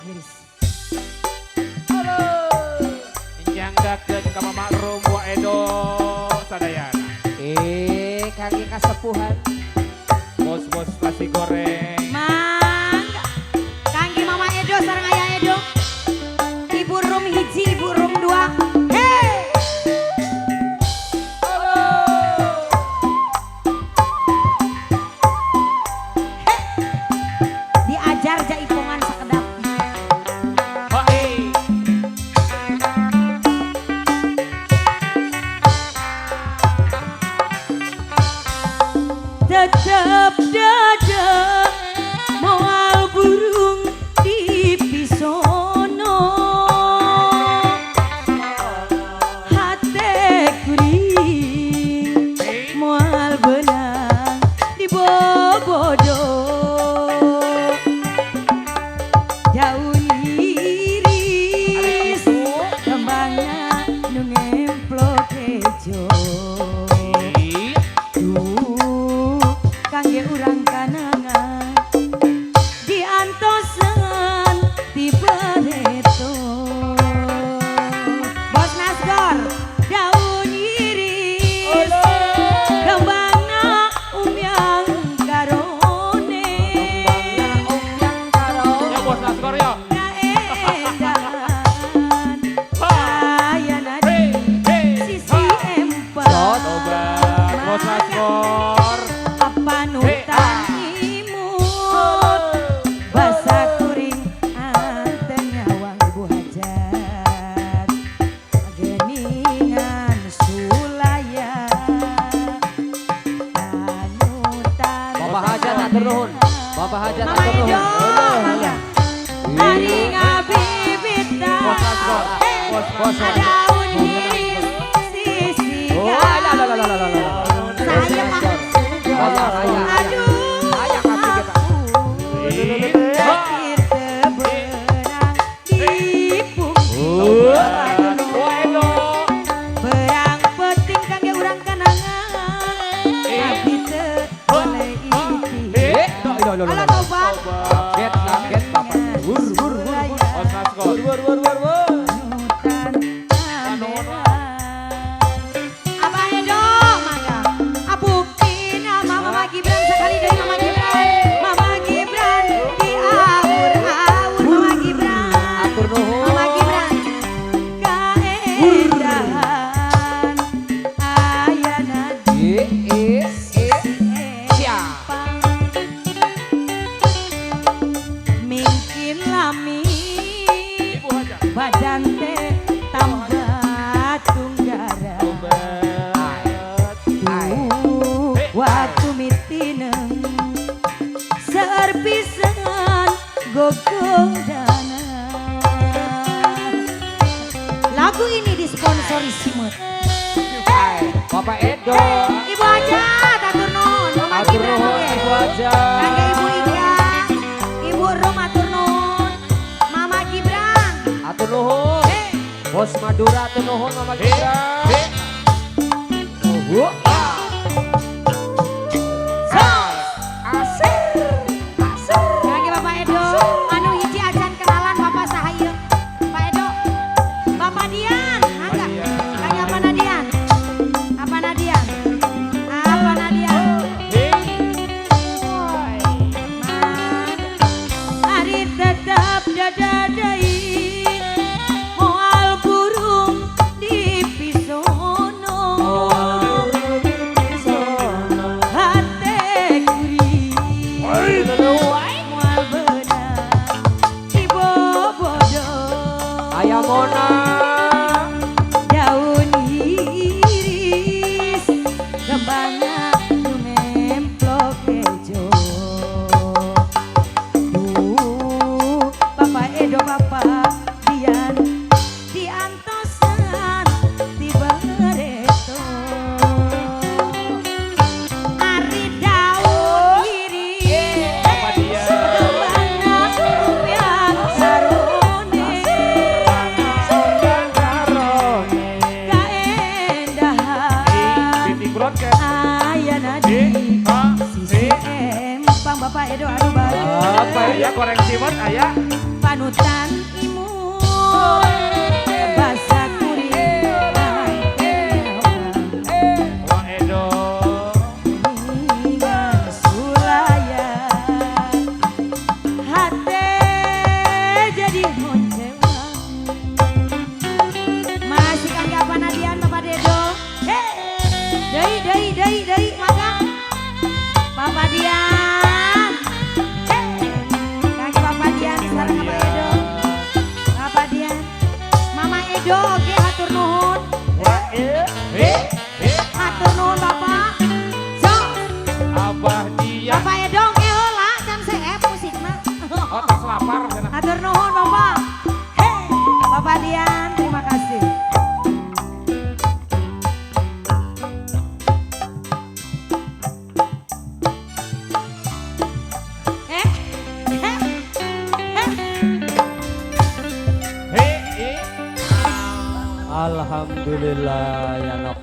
geus. Nyanggakeun ka Mama Rum wa Edo sadayana. Kaki kasepuhan. Bos-bos nasi goreng. Mangga. Kangge Mama Edo sareng Ayah Edo. Ibu Rum hiji, Ibu Rum dua. Hei. Diajar jaipongan sakedap. Hoi. Tetep dadek moal burung di pisono hate kuring moal benang di bobodo daun iris kembangna nu ngemplok kejo kangge urang kanangan diantosan di bareto Bos Nasgor daun iris kembangna umyang karone Ya Bos Nasgor ya. kaedahan ayana di sisi empang Tobat Bos Nasgor. apa nutan imut basa kuring anten nyawang ibu hajat geningan sulaya panutan Bapak Hajat atur nuhun. Bapak Hajat Mama atur nuhun. Edo mangga hari ngabibita Bos Nasgor. Bos Nasgor. daun iris sisi Lah. saya Pak aduh Ayah kaki kita. akhir tebenang di punggung Wa Edo. berang peting kangge urang kanangan tapi teu boleh iti ala tobat Kaget Bapak. Wur. Bos Nasgor. panutan amberan Abah Edo mangga abuktina Mama Gibran sekali dari Mama Gibran di aur-aur Mama Gibran Atur nuhun. Mama Gibran kaedahan ayana di empang mungkin lami Ibu Hajat. badan teh tambah tunggara waktu mitineng serpisan gogong dana lagu ini disponsori Simut Bapak Edo. Ibu aja atur nuhun Mama Atur Gibran nuhun oge. Ibu Hajat. Kangge Ibu Ida Ibu Rum atur nuhun Mama Gibran Atur nuhun. Bos Madura atur nuhun Mama Gibran. Nuhun. Kangge Bapak Edo anu hiji acan kenalan Bapak sahayeung Pak Edo Bapak Dian mangga kangge apa Nadian apa Nadian apa Nadian hari tetap dadadai moal burung di pisono hate kuring moal benang di bobodo Ayah Mona. daun iris kembangna nu ngemplok kejo Bapak Edo Bapak Dian diantosan di bareto ari daun iris Bapak Dian. kembangna umyang sarone kaendahan Titik broadcast. ayana di sisi empang Bapak Edo aduh baru Apa ya koreksi mot ayah? panutan panutan imun basa kuring Wah Edo. ningan sulaya hate jadi moncewang masih kangge apa nadian Bapak Dedo deui mangga Bapak Dian kangge Bapak Dian sareng Bapak Edo Bapak Dian Mama Edo oge hatur nuhun Wah hatur nuhun Bapak sok Abah dia. Bapak Edo ge heula can seep musikna Otak lapar sana. hatur nuhun Bapak Bapak Dian terima kasih He. Alhamdulillah ya Nok.